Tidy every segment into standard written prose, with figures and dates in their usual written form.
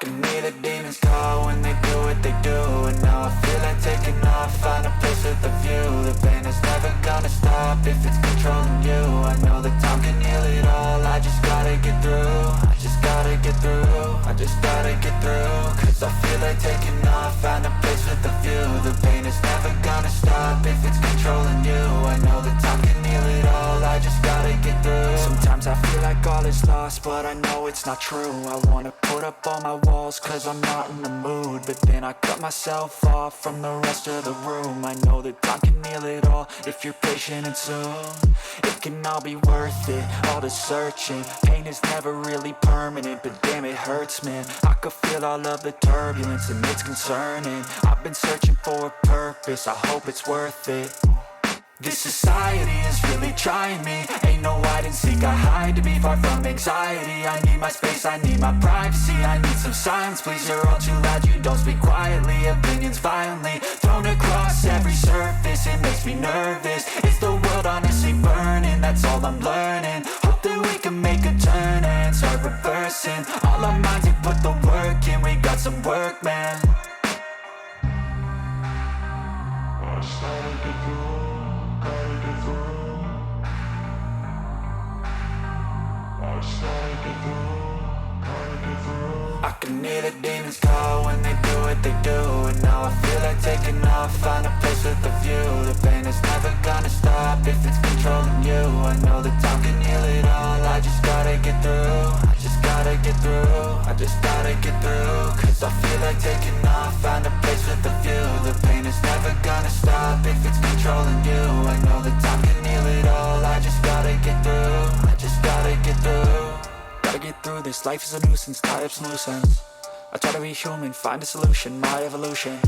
can hear the demons call when they do what they do. And now I feel like taking off, find a place with a view. The pain is never gonna stop if it's controlling you. I know that time can heal it all, I just gotta get through. I just gotta get through, I just gotta get through. Cause I feel like taking off, find a place with a view. The pain is never gonna stop if it's controlling you. I know that time can heal it all, I just gotta get through. Sometimes I feel like all is lost, but I know it's not true. I wanna put up all my walls cause I'm not in the mood, but then I cut myself off from the rest of the room. I know that time can heal it all if you're patient and soon it can all be worth it, all the searching. Pain is never really permanent, but damn it hurts, man. I could feel all of the turbulence and it's concerning. I've been searching for a purpose, I hope it's worth it. This society is really trying me. Ain't no hide and seek, I hide to be far from anxiety. I need my space, I need my privacy. I need some silence, please, you're all too loud. You don't speak quietly, opinions violently thrown across every surface. It makes me nervous, is the world honestly burning? That's all I'm learning. Hope that we can make a turn and start reversing all our minds and put the work in. We got some work, man. I started to grow. I can hear the demons call when they do what they do. And now I feel like taking off, find a place with a view. The pain is never gonna stop if it's controlling you. I know that time can heal it all, I just gotta get through. I just gotta get through, I just gotta get through. Cause I feel like taking off, find a place with a view. The pain is never gonna stop if it's controlling you. I know that time can heal it all, I just gotta get through. I just gotta get through. Gotta get through this, life is a nuisance, tie up some loose ends. I try to be human, find a solution, my evolution.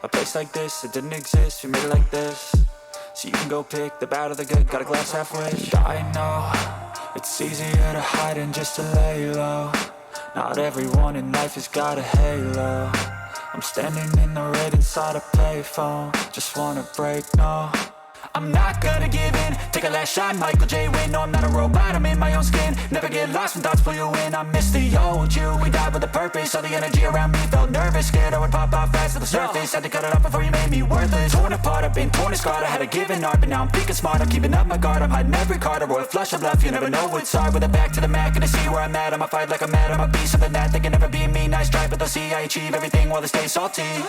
A place like this, it didn't exist, we made it like this. So you can go pick the bad or the good, got a glass halfway. I know, it's easier to hide than just to lay low. Not everyone in life has got a halo. I'm standing in the red inside a payphone. Just wanna break, no, I'm not gonna give in. Take a last shot, Michael J. Win. No, I'm not a robot, I'm in my own skin. Never get lost when thoughts pull you in. I miss the old you, we died with a purpose. All the energy around me felt nervous, scared I would pop off fast to the surface. Had to cut it off before you made me worthless. Torn apart, I've been torn and scarred. I had a given art, but now I'm thinking smart. I'm keeping up my guard, I'm hiding every card. A royal flush of love, you never know what's hard. With a back to the mat, gonna see where I'm at. I'ma fight like I'm mad, I'ma be something that they can never be me. Nice try, but they'll see I achieve everything while they stay salty. I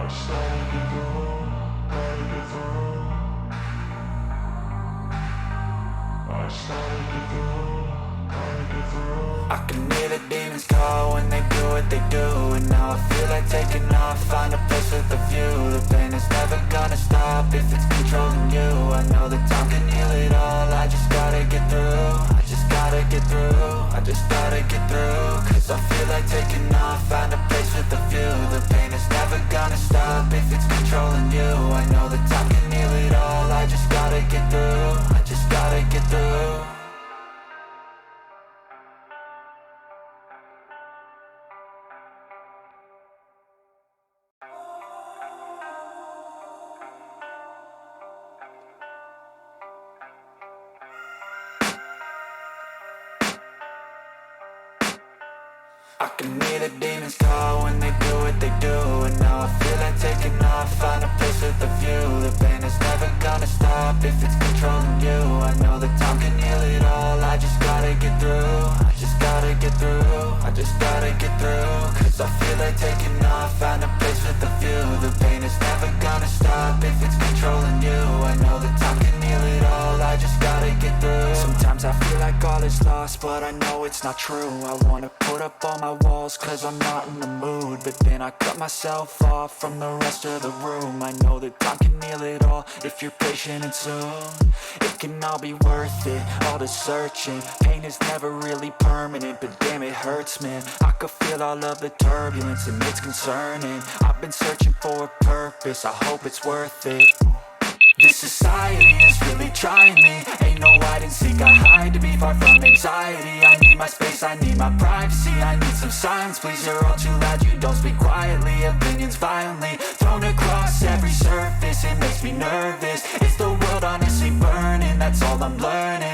started to grow. I can hear the demons call when they do what they do. And now I feel like taking off, find a place with a view. The pain is never gonna stop if it's controlling you. I know that time can heal it all, I just gotta get through. I just gotta get through, I just gotta get through. Cause I feel like taking off, find a place with a view. The pain is never gonna stop if it's controlling you. I know that time can heal it all, I just gotta get through. I just gotta get through. I can hear the demons call when they do what they do. And now I feel like taking off, find a place with a view. The pain is never gonna stop if it's controlling you. I know that time can heal it all, I just gotta get through. I just gotta get through, I just gotta get through. Cause I feel like taking off, find a place with a view. The pain is never gonna stop if it's controlling you. I know that time can heal it all, I just gotta get through. Sometimes I feel like all is lost, but I know it's not true. I wanna put up all my walls cause I'm not in the mood, but then I cut myself off from the rest of the room. I know that time can heal it all if you're patient and soon it can all be worth it, all the searching. Pain is never really permanent, but damn it hurts, man. I could feel all of the turbulence and it's concerning. I've been searching for a purpose, I hope it's worth it. This society is really trying me. Ain't no hide and seek, I hide to be far from anxiety. I need my space, I need my privacy. I need some silence, please, you're all too loud. You don't speak quietly, opinions violently thrown across every surface. It makes me nervous, is the world honestly burning? That's all I'm learning.